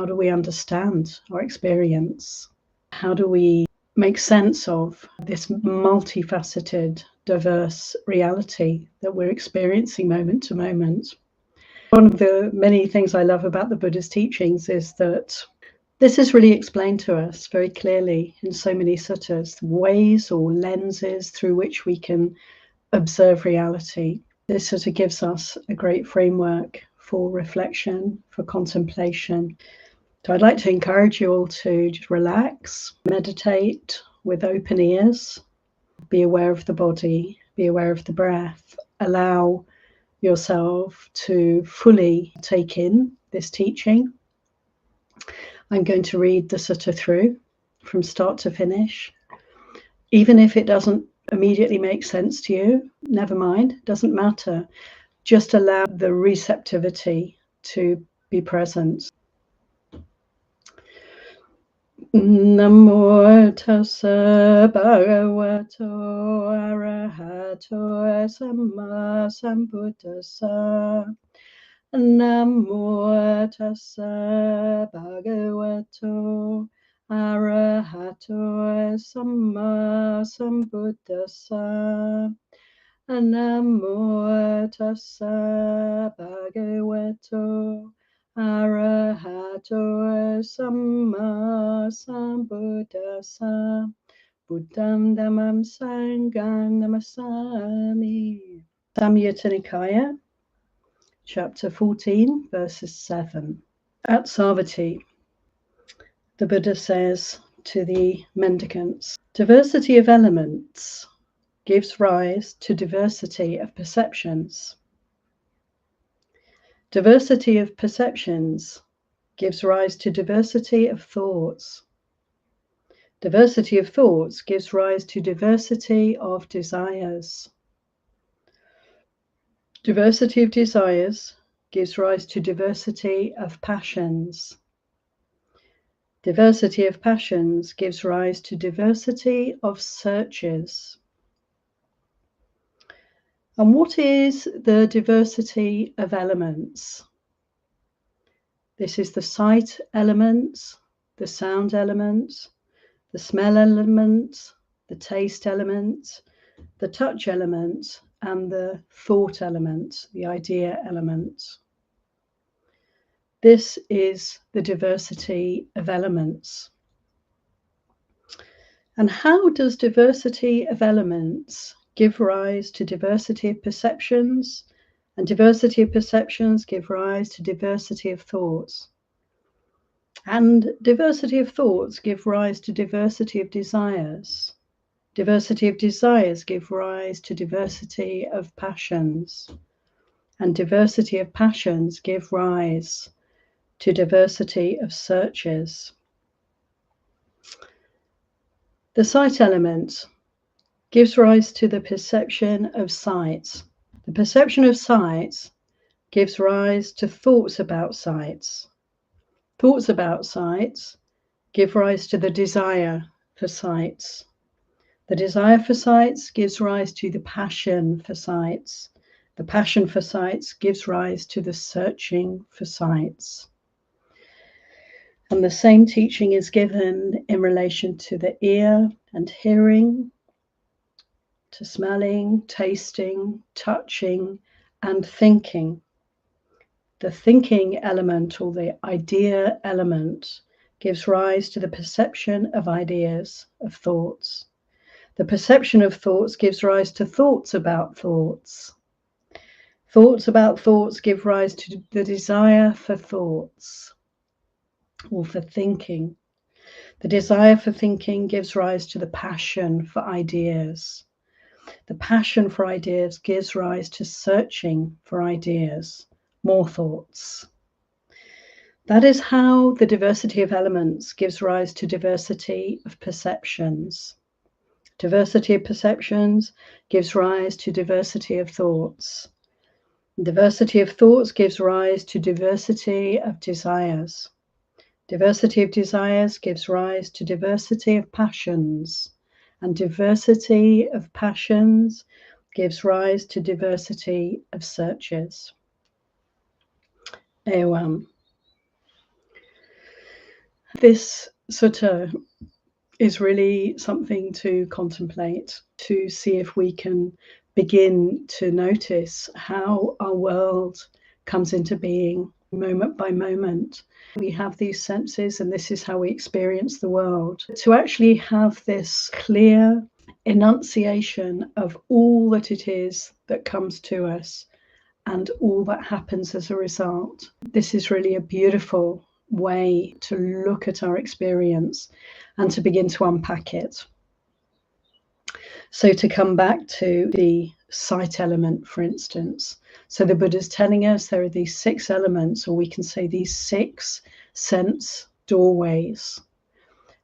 How do we understand our experience? How do we make sense of this multifaceted, diverse reality that we're experiencing moment to moment? One of the many things I love about the Buddha's teachings is that this is really explained to us very clearly in so many suttas, ways or lenses through which we can observe reality. This sort of gives us a great framework for reflection, for contemplation. So I'd like to encourage you all to just relax, meditate with open ears, be aware of the body, be aware of the breath, allow yourself to fully take in this teaching. I'm going to read the sutta through from start to finish. Even if it doesn't immediately make sense to you, never mind, doesn't matter. Just allow the receptivity to be present. Namo tassa bhagavato arahato samma sambuddhassa. Namo tassa bhagavato arahato samma sambuddhassa. Namo tassa bhagavato arahato samma sambuddhassa. Buddham dhammam sangham namasami. Saṃyutta Nikāya, Chapter 14, verses 7. At Savatthi, the Buddha says to the mendicants, diversity of elements gives rise to diversity of perceptions. Diversity of perceptions gives rise to diversity of thoughts. Diversity of thoughts gives rise to diversity of desires. Diversity of desires gives rise to diversity of passions. Diversity of passions gives rise to diversity of searches. And what is the diversity of elements? This is the sight element, the sound element, the smell element, the taste element, the touch element, and the thought element, the idea element. This is the diversity of elements. And how does diversity of elements give rise to diversity of perceptions, and diversity of perceptions give rise to diversity of thoughts? And diversity of thoughts give rise to diversity of desires. Diversity of desires give rise to diversity of passions, and diversity of passions give rise to diversity of searches. The sight element gives rise to the perception of sight. The perception of sight gives rise to thoughts about sights. Thoughts about sights give rise to the desire for sights. The desire for sights gives rise to the passion for sights. The passion for sights gives rise to the searching for sights. And the same teaching is given in relation to the ear and hearing, to smelling, tasting, touching, and thinking. The thinking element, or the idea element, gives rise to the perception of ideas, of thoughts. The perception of thoughts gives rise to thoughts about thoughts. Thoughts about thoughts give rise to the desire for thoughts, or for thinking. The desire for thinking gives rise to the passion for ideas. The passion for ideas gives rise to searching for ideas, more thoughts. That is how the diversity of elements gives rise to diversity of perceptions. Diversity of perceptions gives rise to diversity of thoughts. Diversity of thoughts gives rise to diversity of desires. Diversity of desires gives rise to diversity of passions. And diversity of passions gives rise to diversity of searches. Ewam. This sutta is really something to contemplate, to see if we can begin to notice how our world comes into being moment by moment. We have these senses, and this is how we experience the world. To actually have this clear enunciation of all that it is that comes to us and all that happens as a result. This is really a beautiful way to look at our experience and to begin to unpack it. So to come back to the sight element, for instance. So the Buddha's telling us there are these 6 elements, or we can say these 6 sense doorways.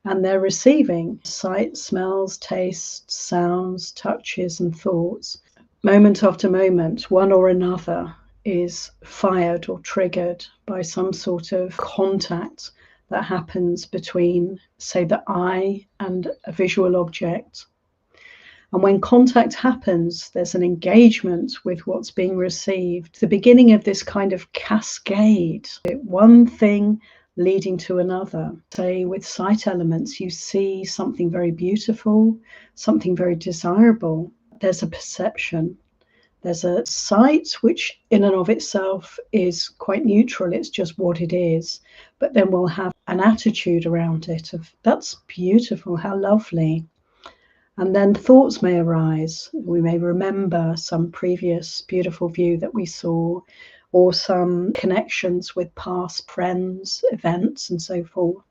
And they're receiving sight, smells, tastes, sounds, touches, and thoughts. Moment after moment, one or another is fired or triggered by some sort of contact that happens between, say, the eye and a visual object. And when contact happens, there's an engagement with what's being received. The beginning of this kind of cascade, one thing leading to another. Say with sight elements, you see something very beautiful, something very desirable. There's a perception. There's a sight, which in and of itself is quite neutral. It's just what it is. But then we'll have an attitude around it of, that's beautiful, how lovely. And then thoughts may arise. We may remember some previous beautiful view that we saw, or some connections with past friends, events, and so forth.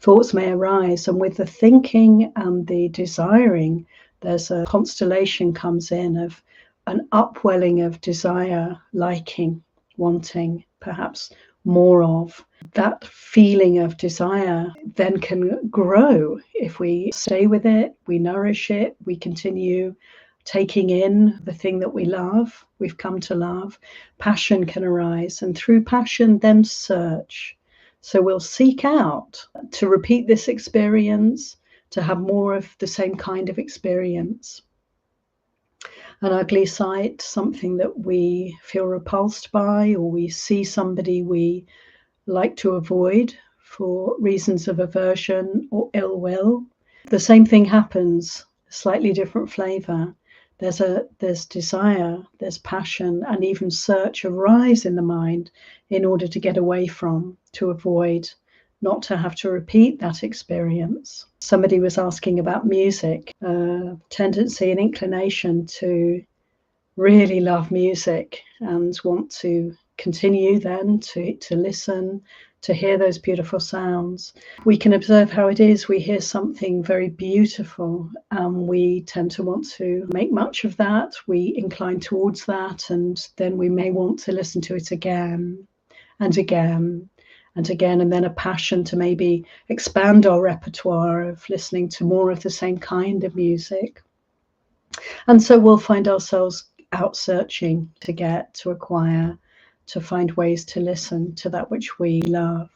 Thoughts may arise, and with the thinking and the desiring, there's a constellation comes in of an upwelling of desire, liking, wanting, perhaps more of. That feeling of desire then can grow if we stay with it, we nourish it, we continue taking in the thing that we love, we've come to love. Passion can arise, and through passion then search. So we'll seek out to repeat this experience, to have more of the same kind of experience. An ugly sight, something that we feel repulsed by, or we see somebody we like to avoid for reasons of aversion or ill will. The same thing happens, slightly different flavor. There's desire, there's passion, and even search arise in the mind in order to get away from, to avoid, not to have to repeat that experience. Somebody was asking about music, a tendency and inclination to really love music and want to continue then to listen, to hear those beautiful sounds. We can observe how it is. We hear something very beautiful and we tend to want to make much of that. We incline towards that, and then we may want to listen to it again and again and again, and then a passion to maybe expand our repertoire of listening to more of the same kind of music. And so we'll find ourselves out searching to get, to acquire, to find ways to listen to that which we love.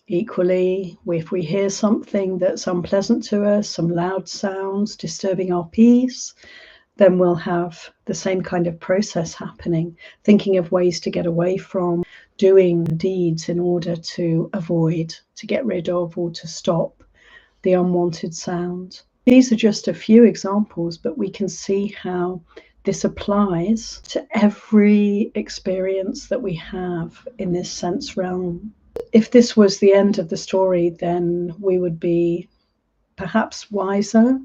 Equally, if we hear something that's unpleasant to us, some loud sounds disturbing our peace, then we'll have the same kind of process happening, thinking of ways to get away from, doing deeds in order to avoid, to get rid of, or to stop the unwanted sound. These are just a few examples, but we can see how this applies to every experience that we have in this sense realm. If this was the end of the story, then we would be perhaps wiser,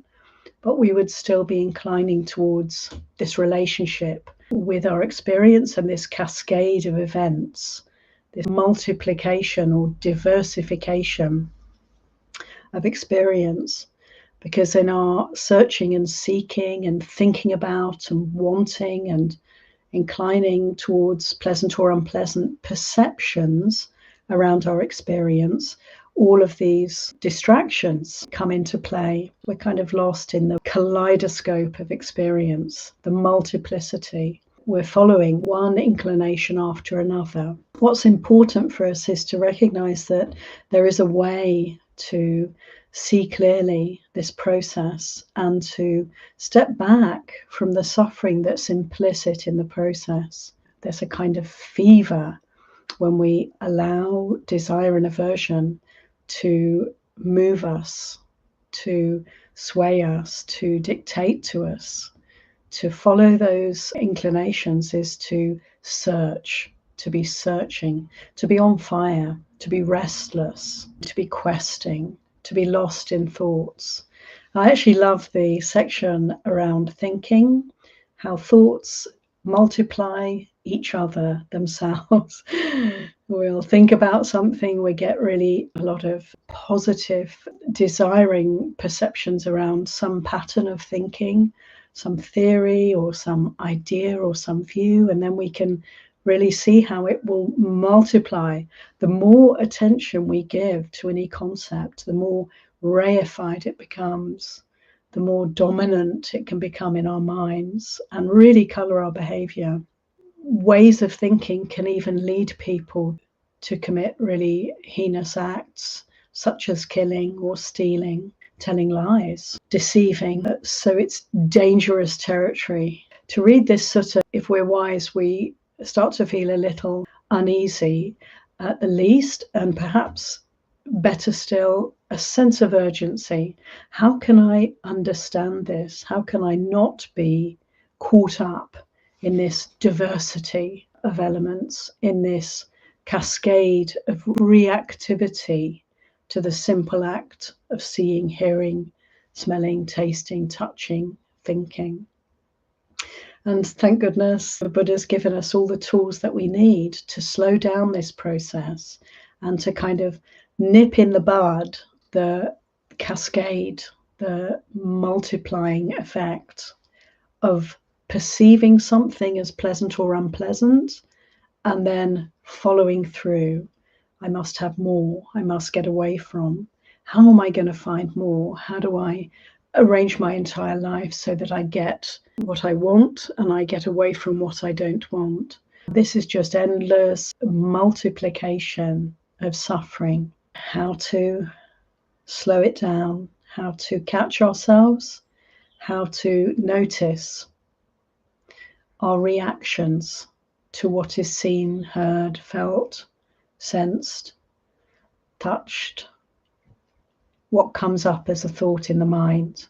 but we would still be inclining towards this relationship with our experience and this cascade of events, this multiplication or diversification of experience. Because in our searching and seeking and thinking about and wanting and inclining towards pleasant or unpleasant perceptions around our experience, all of these distractions come into play. We're kind of lost in the kaleidoscope of experience, the multiplicity. We're following one inclination after another. What's important for us is to recognize that there is a way to see clearly this process and to step back from the suffering that's implicit in the process. There's a kind of fever when we allow desire and aversion to move us, to sway us, to dictate to us. To follow those inclinations is to search, to be searching, to be on fire, to be restless, to be questing, to be lost in thoughts. I actually love the section around thinking, how thoughts multiply each other themselves. We'll think about something, we get really a lot of positive, desiring perceptions around some pattern of thinking, some theory or some idea or some view, and then we can really see how it will multiply. The more attention we give to any concept, the more reified it becomes, the more dominant it can become in our minds and really color our behavior. Ways of thinking can even lead people to commit really heinous acts, such as killing or stealing, telling lies, deceiving. So it's dangerous territory. To read this sutta, if we're wise, we start to feel a little uneasy at the least, and perhaps better still, a sense of urgency. How can I understand this? How can I not be caught up in this diversity of elements, in this cascade of reactivity to the simple act of seeing, hearing, smelling, tasting, touching, thinking? And thank goodness the Buddha's given us all the tools that we need to slow down this process and to kind of nip in the bud the cascade, the multiplying effect of perceiving something as pleasant or unpleasant and then following through. I must have more. I must get away from. How am I going to find more? How do I arrange my entire life so that I get what I want and I get away from what I don't want? This is just endless multiplication of suffering. How to slow it down, how to catch ourselves, how to notice our reactions to what is seen, heard, felt, sensed, touched, what comes up as a thought in the mind.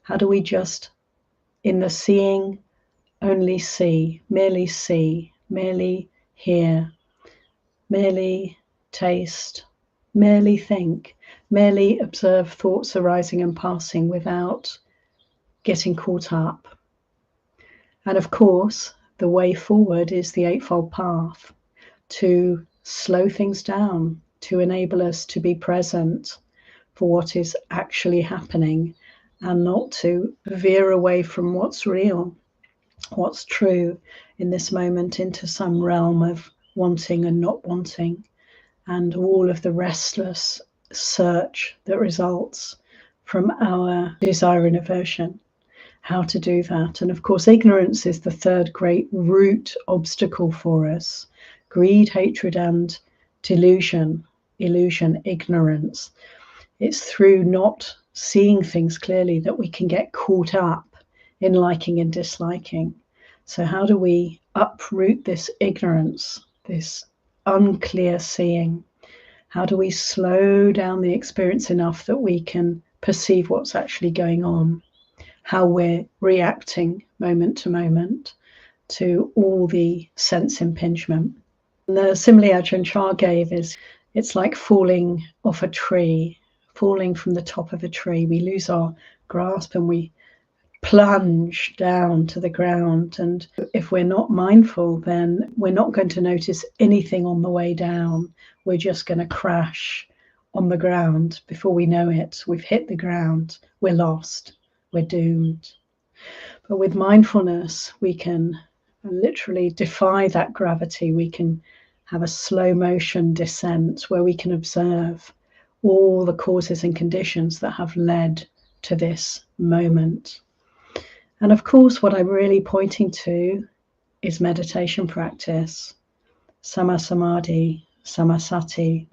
How do we just, in the seeing, only see, merely hear, merely taste, merely think, merely observe thoughts arising and passing without getting caught up. And of course, the way forward is the Eightfold Path, to slow things down, to enable us to be present for what is actually happening and not to veer away from what's real, what's true in this moment into some realm of wanting and not wanting, and all of the restless search that results from our desire and aversion. How to do that. And of course, ignorance is the third great root obstacle for us. Greed, hatred, and delusion, illusion, ignorance. It's through not seeing things clearly that we can get caught up in liking and disliking. So how do we uproot this ignorance, this unclear seeing? How do we slow down the experience enough that we can perceive what's actually going on? How we're reacting moment to moment to all the sense impingement. And the simile Ajahn Chah gave is, it's like falling off a tree, falling from the top of a tree. We lose our grasp and we plunge down to the ground. And if we're not mindful, then we're not going to notice anything on the way down. We're just going to crash on the ground. Before we know it, we've hit the ground. We're lost. We're doomed. But with mindfulness, we can literally defy that gravity. We can have a slow motion descent where we can observe all the causes and conditions that have led to this moment. And of course, what I'm really pointing to is meditation practice. Sama samadhi, sama sati,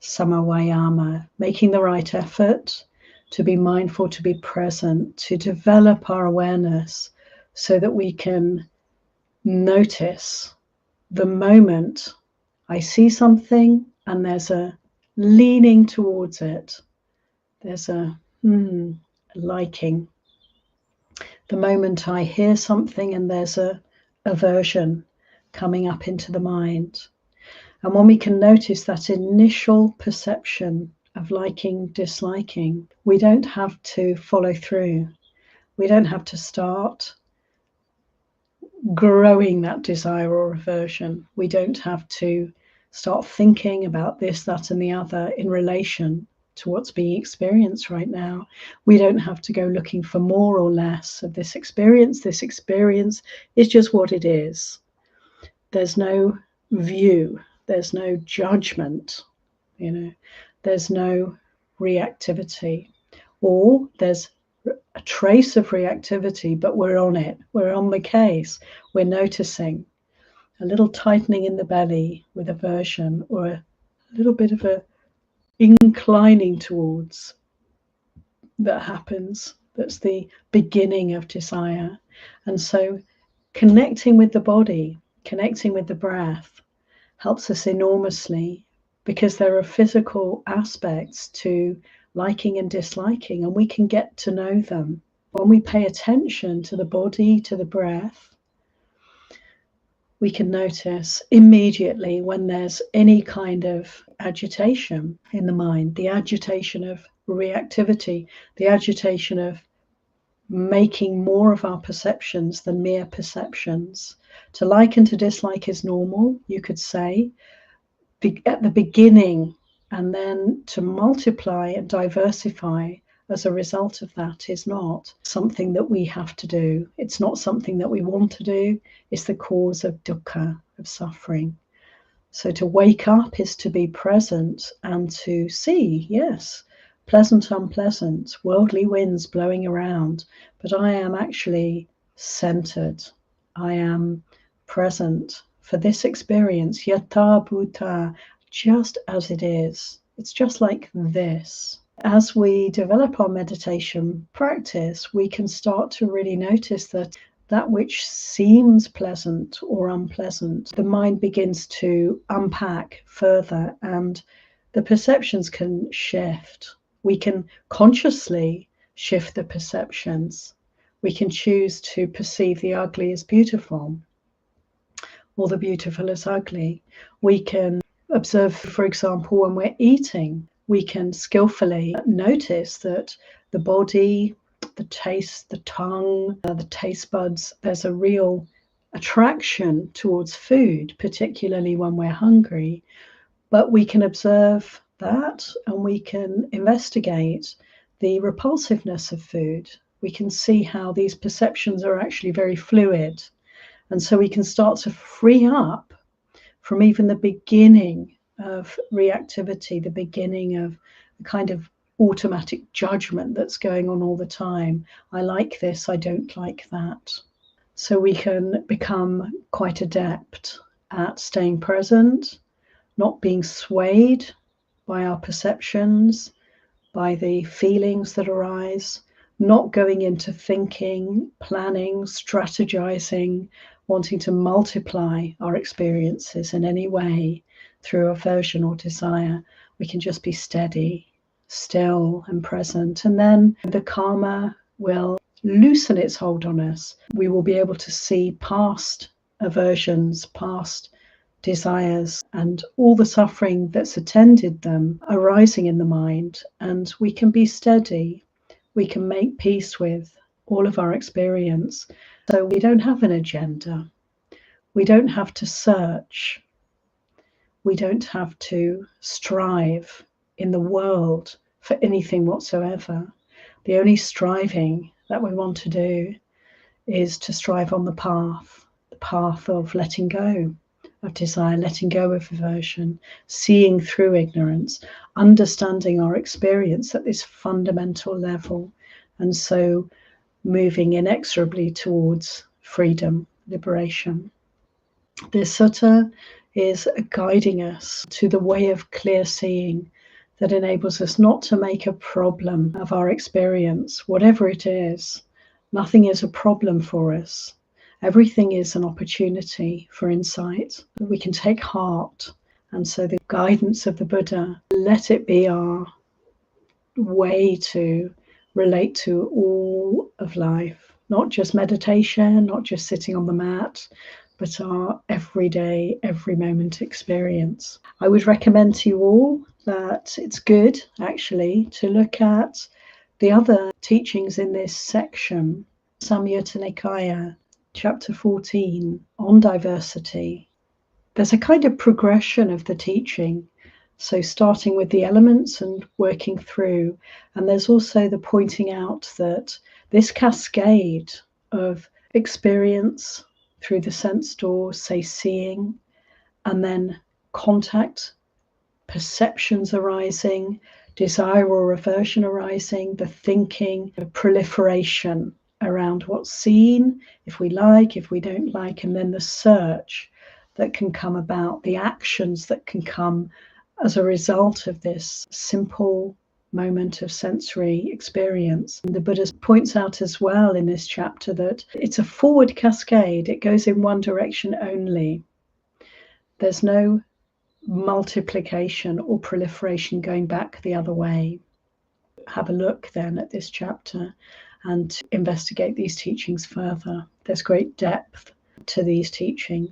sama vayama, making the right effort to be mindful, to be present, to develop our awareness so that we can notice the moment I see something and there's a leaning towards it. There's a liking. The moment I hear something and there's a aversion coming up into the mind. And when we can notice that initial perception of liking, disliking, we don't have to follow through. We don't have to start growing that desire or aversion. We don't have to start thinking about this, that, and the other in relation to what's being experienced right now. We don't have to go looking for more or less of this experience. This experience is just what it is. There's no view, there's no judgment, there's no reactivity, or there's a trace of reactivity, but we're on it, we're on the case, we're noticing a little tightening in the belly with aversion, or a little bit of a inclining towards that happens. That's the beginning of desire. And so connecting with the body, connecting with the breath helps us enormously, because there are physical aspects to liking and disliking, and we can get to know them. When we pay attention to the body, to the breath, we can notice immediately when there's any kind of agitation in the mind, the agitation of reactivity, the agitation of making more of our perceptions than mere perceptions. To like and to dislike is normal, you could say, at the beginning, and then to multiply and diversify as a result of that is not something that we have to do. It's not something that we want to do. It's the cause of dukkha, of suffering. So to wake up is to be present and to see, yes, pleasant, unpleasant, worldly winds blowing around, but I am actually centered. I am present for this experience, yatha bhuta, just as it is. It's just like this. As we develop our meditation practice, we can start to really notice that which seems pleasant or unpleasant, the mind begins to unpack further and the perceptions can shift. We can consciously shift the perceptions. We can choose to perceive the ugly as beautiful or the beautiful as ugly. We can observe, for example, when we're eating, we can skillfully notice that the body, the taste, the tongue, the taste buds, there's a real attraction towards food, particularly when we're hungry. But we can observe that and we can investigate the repulsiveness of food. We can see how these perceptions are actually very fluid. And so we can start to free up from even the beginning of reactivity, the beginning of a kind of automatic judgment that's going on all the time. I like this, I don't like that. So we can become quite adept at staying present, not being swayed by our perceptions, by the feelings that arise, not going into thinking, planning, strategizing, wanting to multiply our experiences in any way through aversion or desire. We can just be steady, still and present, and then the karma will loosen its hold on us. We will be able to see past aversions, past desires, and all the suffering that's attended them arising in the mind, and we can be steady. We can make peace with all of our experience. So we don't have an agenda. We don't have to search. We don't have to strive in the world for anything whatsoever. The only striving that we want to do is to strive on the path of letting go of desire, letting go of aversion, seeing through ignorance, understanding our experience at this fundamental level, and so moving inexorably towards freedom, liberation. This sutta is guiding us to the way of clear seeing that enables us not to make a problem of our experience, whatever it is. Nothing is a problem for us. Everything is an opportunity for insight. We can take heart. And so the guidance of the Buddha let it be our way to relate to all of life, not just meditation, not just sitting on the mat, but our everyday, every moment experience. I would recommend to you all that it's good actually to look at the other teachings in this section. Saṃyutta Nikāya, chapter 14, on diversity. There's a kind of progression of the teaching. So starting with the elements and working through. And there's also the pointing out that this cascade of experience through the sense door, say seeing, and then contact, perceptions arising, desire or aversion arising, the thinking, the proliferation around what's seen, if we like, if we don't like, and then the search that can come about, the actions that can come as a result of this simple moment of sensory experience. And the Buddha points out as well in this chapter that it's a forward cascade. It goes in one direction only. There's no multiplication or proliferation going back the other way. Have a look then at this chapter and investigate these teachings further. There's great depth to these teachings.